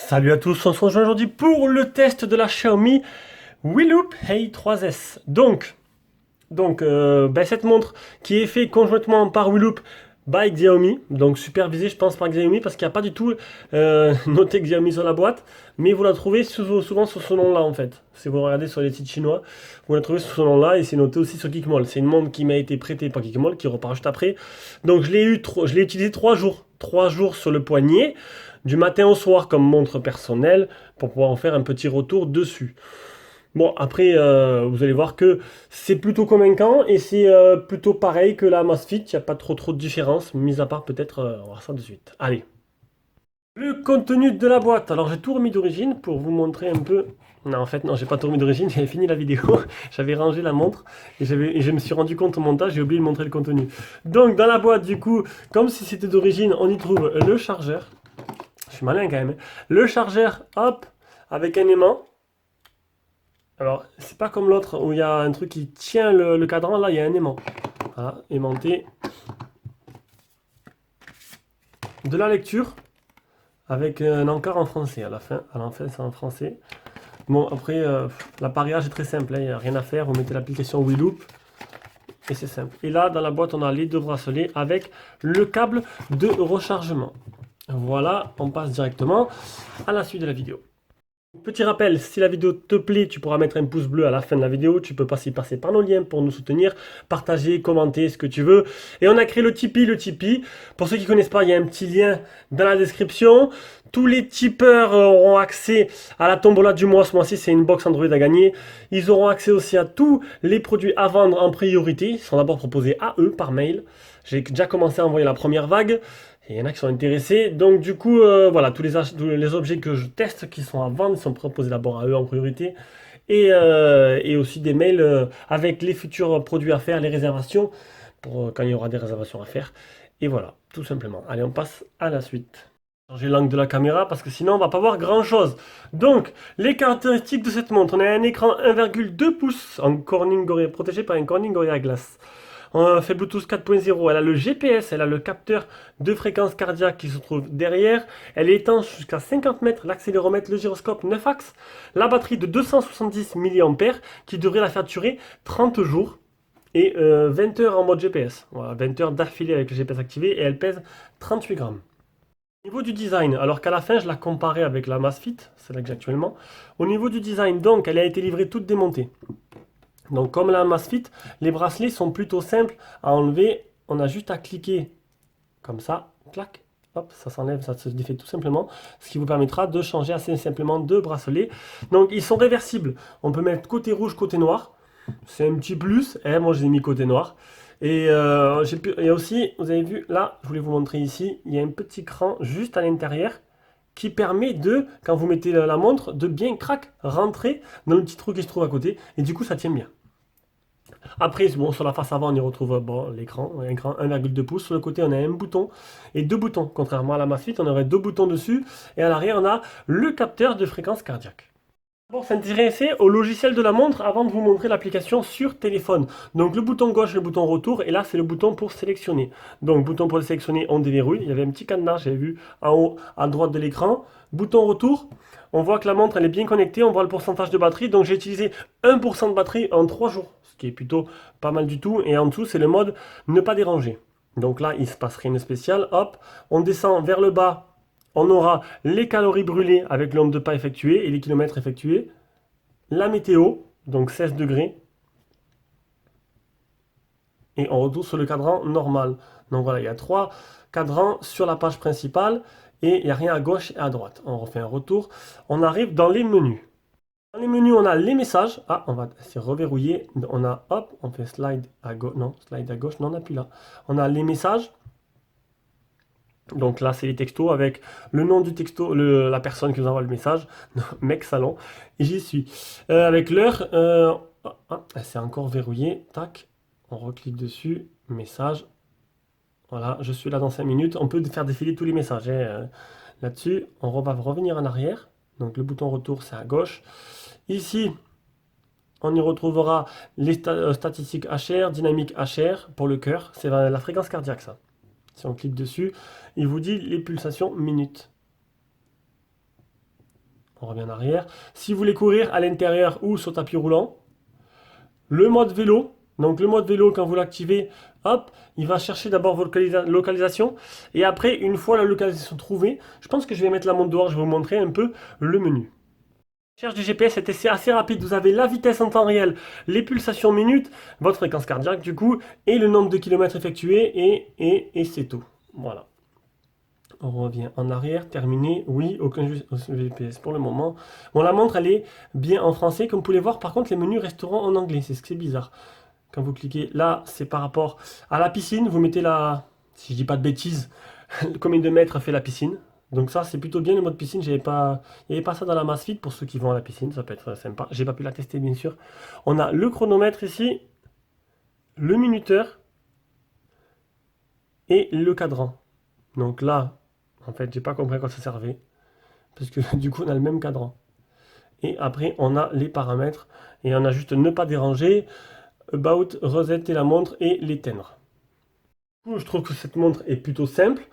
Salut à tous, on se rejoint aujourd'hui pour le test de la Xiaomi Weloop Hey 3S. Cette montre qui est faite conjointement par Weloop by Xiaomi, donc supervisée je pense par Xiaomi parce qu'il n'y a pas du tout noté Xiaomi sur la boîte, mais vous la trouvez souvent sous ce nom-là en fait. Si vous regardez sur les sites chinois, vous la trouvez sous ce nom-là et c'est noté aussi sur Geekmall. C'est une montre qui m'a été prêtée par Geekmall qui repart juste après. Donc je l'ai utilisé 3 jours sur le poignet du matin au soir comme montre personnelle pour pouvoir en faire un petit retour dessus. Bon, après, vous allez voir que c'est plutôt convaincant et c'est plutôt pareil que la Amazfit. Il n'y a pas trop de différence, mis à part peut-être, on va voir ça de suite. Allez. Le contenu de la boîte. Alors, j'ai tout remis d'origine pour vous montrer un peu. Non, en fait, non, j'ai pas tout remis d'origine. J'avais fini la vidéo. J'avais rangé la montre et je me suis rendu compte au montage. J'ai oublié de montrer le contenu. Donc, dans la boîte, du coup, comme si c'était d'origine, on y trouve le chargeur. Je suis malin quand même. Le chargeur, hop, avec un aimant. Alors, c'est pas comme l'autre où il y a un truc qui tient le cadran. Là, il y a un aimant. Voilà, aimanté. De la lecture avec un encart en français à la fin. À la fin, c'est en français. Bon, après, l'appareillage est très simple. Il n'y a rien à faire. Vous mettez l'application Weloop et c'est simple. Et là, dans la boîte, on a les deux bracelets avec le câble de rechargement. Voilà, on passe directement à la suite de la vidéo. Petit rappel, si la vidéo te plaît, tu pourras mettre un pouce bleu à la fin de la vidéo. Tu peux passer par nos liens pour nous soutenir, partager, commenter ce que tu veux. Et on a créé le Tipeee. Le Tipeee, pour ceux qui ne connaissent pas, il y a un petit lien dans la description. Tous les tipeurs auront accès à la tombola du mois. Ce mois-ci, c'est une box Android à gagner. Ils auront accès aussi à tous les produits à vendre en priorité. Ils sont d'abord proposés à eux par mail. J'ai déjà commencé à envoyer la première vague. Et il y en a qui sont intéressés. Donc du coup, voilà, tous les objets que je teste qui sont à vendre sont proposés d'abord à eux en priorité. Et aussi des mails avec les futurs produits à faire, les réservations, pour quand il y aura des réservations à faire. Et voilà, tout simplement. Allez, on passe à la suite. Changer l'angle de la caméra parce que sinon on va pas voir grand chose. Donc, les caractéristiques de cette montre. On a un écran 1,2 pouces en Corning Gorilla, protégé par un Corning Gorilla Glass. On fait Bluetooth 4.0, elle a le GPS, elle a le capteur de fréquence cardiaque qui se trouve derrière. Elle est étanche jusqu'à 50 mètres, l'accéléromètre, le gyroscope 9 axes. La batterie de 270 mAh qui devrait la faire durer 30 jours. Et 20 heures en mode GPS. Voilà, 20 heures d'affilée avec le GPS activé et elle pèse 38 grammes. Au niveau du design, alors qu'à la fin je la comparais avec la Amazfit, celle que j'ai actuellement. Au niveau du design, donc, elle a été livrée toute démontée. Donc comme la Amazfit, les bracelets sont plutôt simples à enlever. On a juste à cliquer comme ça, clac, hop, ça s'enlève, ça se défait tout simplement. Ce qui vous permettra de changer assez simplement de bracelets. Donc ils sont réversibles. On peut mettre côté rouge, côté noir. C'est un petit plus. Moi je les ai mis côté noir. Et il y a aussi, vous avez vu là, je voulais vous montrer ici, il y a un petit cran juste à l'intérieur qui permet de, quand vous mettez la montre, de bien rentrer dans le petit trou qui se trouve à côté. Et du coup ça tient bien. Après, bon, sur la face avant, on y retrouve bon, l'écran, un écran 1,2 pouces. Sur le côté, on a un bouton et deux boutons. Contrairement à la Amazfit, on aurait deux boutons dessus. Et à l'arrière, on a le capteur de fréquence cardiaque. Bon, s'intéresser au logiciel de la montre avant de vous montrer l'application sur téléphone. Donc le bouton gauche, le bouton retour, et là c'est le bouton pour sélectionner. Donc bouton pour le sélectionner, on déverrouille. Il y avait un petit cadenas, j'avais vu en haut à droite de l'écran. Bouton retour, on voit que la montre elle est bien connectée, on voit le pourcentage de batterie. Donc j'ai utilisé 1% de batterie en 3 jours, ce qui est plutôt pas mal du tout. Et en dessous c'est le mode ne pas déranger. Donc là il se passe rien de spécial. Hop, on descend vers le bas. On aura les calories brûlées avec le nombre de pas effectués et les kilomètres effectués. La météo, donc 16 degrés. Et on retourne sur le cadran normal. Donc voilà, il y a 3 cadrans sur la page principale et il n'y a rien à gauche et à droite. On refait un retour. On arrive dans les menus. Dans les menus, on a les messages. Ah, on va se reverrouiller. On a, hop, on fait slide à gauche. Non, slide à gauche. Non, on appuie là. On a les messages. Donc là, c'est les textos avec le nom du texto, la personne qui nous envoie le message, mec salon, et j'y suis. Avec l'heure, c'est encore verrouillé, tac, on reclique dessus, message, voilà, je suis là dans 5 minutes, on peut faire défiler tous les messages là-dessus, on va revenir en arrière, donc le bouton retour c'est à gauche. Ici, on y retrouvera les statistiques HR, dynamique HR pour le cœur, c'est la fréquence cardiaque ça. Si on clique dessus, il vous dit les pulsations minutes. On revient en arrière. Si vous voulez courir à l'intérieur ou sur tapis roulant, le mode vélo. Donc le mode vélo, quand vous l'activez, hop, il va chercher d'abord votre localisation. Et après, une fois la localisation trouvée, je pense que je vais mettre la montre dehors, je vais vous montrer un peu le menu. La recherche du GPS est assez rapide. Vous avez la vitesse en temps réel, les pulsations minutes, votre fréquence cardiaque du coup, et le nombre de kilomètres effectués, et c'est tout. Voilà. On revient en arrière, terminé, oui, aucun GPS pour le moment. Bon, la montre, elle est bien en français, comme vous pouvez voir. Par contre, les menus resteront en anglais, c'est ce qui est bizarre. Quand vous cliquez là, c'est par rapport à la piscine. Vous mettez la, si je dis pas de bêtises, combien de mètres fait la piscine. Donc ça, c'est plutôt bien le mode piscine. Il n'y avait pas ça dans la Amazfit pour ceux qui vont à la piscine. Ça peut être sympa. J'ai pas pu la tester, bien sûr. On a le chronomètre ici, le minuteur et le cadran. Donc là, en fait, j'ai pas compris à quoi ça servait. Parce que du coup, on a le même cadran. Et après, on a les paramètres. Et on a juste ne pas déranger, about, resetter la montre et l'éteindre. Je trouve que cette montre est plutôt simple.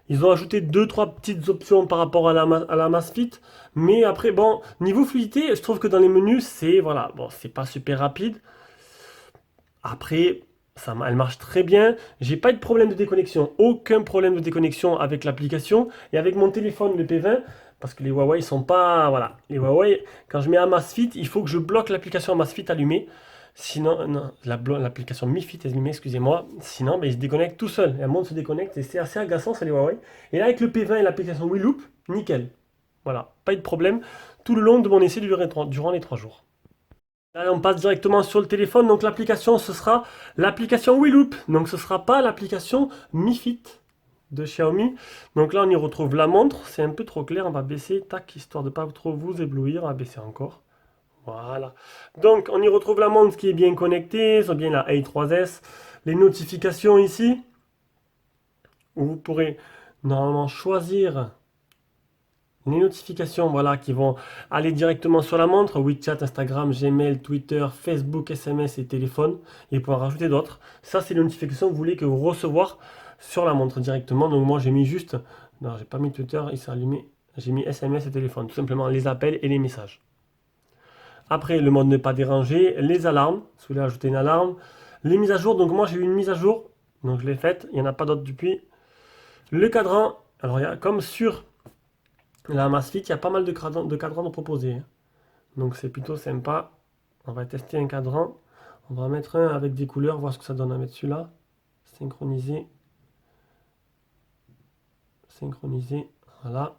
Ils ont ajouté 2-3 petites options par rapport à la Amazfit. Mais après, bon, niveau fluidité, je trouve que dans les menus, c'est voilà, bon, c'est pas super rapide. Après, elle marche très bien. J'ai pas eu de problème de déconnexion. Aucun problème de déconnexion avec l'application. Et avec mon téléphone, le P20, parce que les Huawei ils sont pas. Voilà. Les Huawei, quand je mets Amazfit, il faut que je bloque l'application Amazfit allumée. Sinon, non, l'application Mi Fit allumée, excusez-moi. Sinon, ben, il se déconnecte tout seul. La montre se déconnecte et c'est assez agaçant, ça les Huawei. Et là, avec le P20 et l'application Wheeloop, nickel. Voilà, pas eu de problème. Tout le long de mon essai durant les 3 jours. Là, on passe directement sur le téléphone. Donc, l'application, ce sera l'application Wheeloop. Donc, ce ne sera pas l'application Mi Fit de Xiaomi. Donc là, on y retrouve la montre. C'est un peu trop clair. On va baisser, tac, histoire de ne pas trop vous éblouir. On va baisser encore. Voilà. Donc, on y retrouve la montre qui est bien connectée. C'est bien la A3S. Les notifications ici, où vous pourrez normalement choisir les notifications, voilà, qui vont aller directement sur la montre. WeChat, Instagram, Gmail, Twitter, Facebook, SMS et téléphone. Et pour en rajouter d'autres. Ça, c'est les notifications que vous voulez que vous recevoir sur la montre directement. Donc, moi, j'ai mis juste... Non, j'ai pas mis Twitter, il s'est allumé. J'ai mis SMS et téléphone. Tout simplement, les appels et les messages. Après, le mode ne pas déranger, les alarmes, si vous voulez ajouter une alarme, les mises à jour, donc moi j'ai eu une mise à jour, donc je l'ai faite, il n'y en a pas d'autres depuis. Le cadran, alors il y a, comme sur la Amazfit, il y a pas mal de cadrans de proposer, donc c'est plutôt sympa. On va tester un cadran, on va en mettre un avec des couleurs, voir ce que ça donne à mettre celui-là, synchroniser, voilà.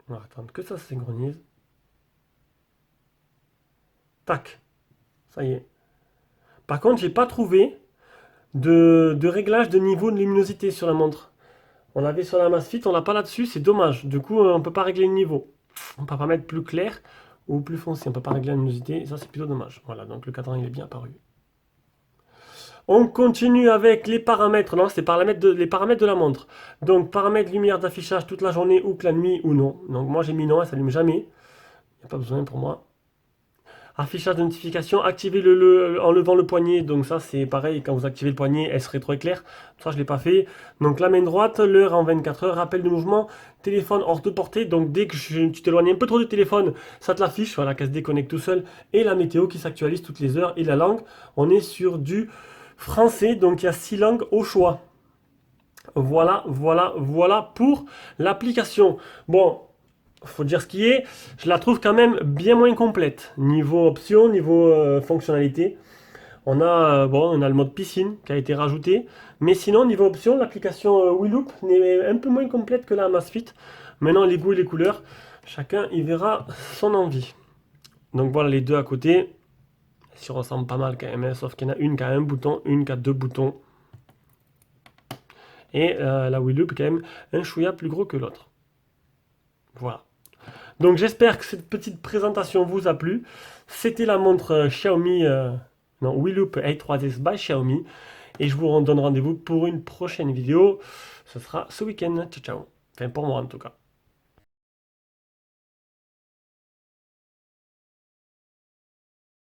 On va attendre que ça se synchronise. Tac, ça y est. Par contre, j'ai pas trouvé de réglage de niveau de luminosité sur la montre. On l'avait sur la Amazfit, on l'a pas là-dessus, c'est dommage. Du coup, on peut pas régler le niveau. On peut pas mettre plus clair ou plus foncé, on peut pas régler la luminosité, et ça c'est plutôt dommage. Voilà, donc le cadran il est bien apparu. On continue avec les paramètres, non, c'est les paramètres de la montre. Donc paramètres lumière d'affichage toute la journée ou que la nuit ou non. Donc moi j'ai mis non, elle s'allume jamais. Il n'y a pas besoin pour moi. Affichage de notification, activez en levant le poignet. Donc ça c'est pareil, quand vous activez le poignet, elle se rétroéclaire. Ça je ne l'ai pas fait. Donc la main droite, l'heure en 24 heures, rappel de mouvement, téléphone hors de portée. Donc dès que tu t'éloignes un peu trop du téléphone, ça te l'affiche, voilà, qu'elle se déconnecte tout seul. Et la météo qui s'actualise toutes les heures. Et la langue, on est sur du français, donc il y a 6 langues au choix. Voilà pour l'application. Bon, faut dire ce qui est, je la trouve quand même bien moins complète. Niveau options, niveau fonctionnalité. On a, bon, on a le mode piscine qui a été rajouté. Mais sinon, niveau options, l'application Wheeloop est un peu moins complète que la Amazfit. Maintenant, les goûts et les couleurs, chacun y verra son envie. Donc voilà les deux à côté. Elles s'y ressemblent pas mal quand même, hein, sauf qu'il y en a une qui a un bouton, une qui a 2 boutons. Et la Wheeloop est quand même un chouïa plus gros que l'autre. Voilà. Donc j'espère que cette petite présentation vous a plu. C'était la montre Xiaomi, non, Wheeloop A3S by Xiaomi. Et je vous donne rendez-vous pour une prochaine vidéo. Ce sera ce week-end. Ciao, ciao. Enfin pour moi en tout cas.